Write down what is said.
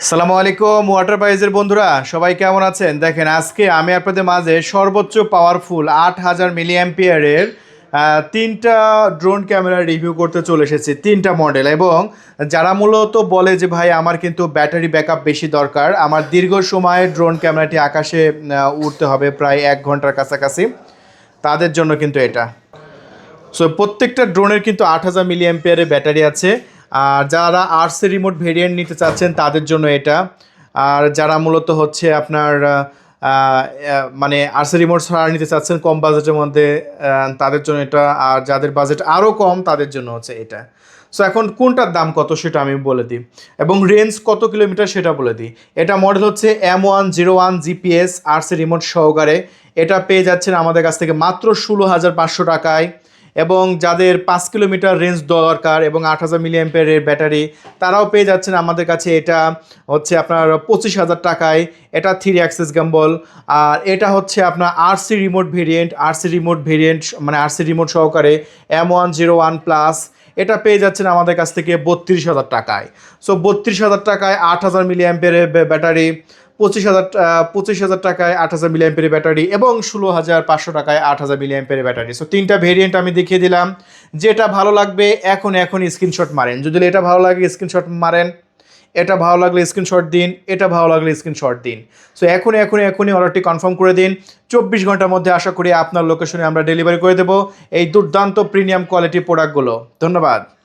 সালামু আলাইকুম ওয়াটার প্রাইজের বন্ধুরা, সবাই কেমন আছেন? দেখেন, আজকে আমি আপনাদের মাঝে সর্বোচ্চ পাওয়ারফুল 8000 মিলি অ্যাম্পিয়ারের তিনটা ড্রোন ক্যামেরা রিভিউ করতে চলে এসেছি, তিনটা মডেল। এবং যারা মূলত বলে যে ভাই আমার কিন্তু ব্যাটারি ব্যাকআপ বেশি দরকার, আমার দীর্ঘ সময় ড্রোন ক্যামেরাটি আকাশে উড়তে হবে প্রায় 1 ঘন্টার কাছাকাছি, তাদের জন্য কিন্তু এটা। সো প্রত্যেকটা ড্রোনের কিন্তু 8000 মিলি অ্যাম্পিয়ারের ব্যাটারি আছে। আর যারা আরসি রিমোট ভেরিয়েন্ট নিতে চাচ্ছেন তাদের জন্য এটা। আর যারা মূলত হচ্ছে আপনার মানে আরসি রিমোট ছাড়া নিতে চাচ্ছেন কম বাজেটের মধ্যে, তাদের জন্য এটা। আর যাদের বাজেট আরও কম তাদের জন্য হচ্ছে এটা। সো এখন কোনটার দাম কত সেটা আমি বলে দিই, এবং রেঞ্জ কত কিলোমিটার সেটা বলে দিই। এটা মডেল হচ্ছে M101 জিপিএস আরসি রিমোট সহকারে। এটা পেয়ে যাচ্ছেন আমাদের কাছ থেকে মাত্র 16500 টাকায়। এবং যাদের 5 কিলোমিটার রেঞ্জ দরকার এবং 8000 মিলি অ্যাম্পিয়ারের ব্যাটারি, তারাও পেয়ে যাচ্ছেন আমাদের কাছে। এটা হচ্ছে আপনার 25000 টাকায়। এটা 3 অ্যাক্সেস গ্যাম্বল। আর এটা হচ্ছে আপনার আরসি রিমোট ভেরিয়েন্ট মানে আরসি রিমোট সহকারে M101 প্লাস। এটা পেয়ে যাচ্ছেন আমাদের কাছ থেকে 32000 টাকায়। সো 32000 টাকায় 8000 মিলি অ্যাম্পিয়ারের ব্যাটারি, 25,000 টাকায় 8000 মিলি অ্যাম্পিয়ারের ব্যাটারি, এবং 16500 টাকায় 8000 মিলি অ্যাম্পিয়ারের ব্যাটারি। সো তিনটা ভেরিয়েন্ট আমি দেখিয়ে দিলাম। যেটা ভালো লাগবে এখন স্ক্রিনশট মারেন। যদি এটা ভালো লাগে স্ক্রিনশট মারেন, এটা ভালো লাগলে স্ক্রিনশট দিন, এটা ভালো লাগলে স্ক্রিনশট দিন। সো এখনই অর্ডারটি কনফার্ম করে দিন। 24 ঘন্টার মধ্যে আশা করি আপনার লোকেশনে আমরা ডেলিভারি করে দেবো এই দুর্দান্ত প্রিমিয়াম কোয়ালিটি প্রোডাক্টগুলো। ধন্যবাদ।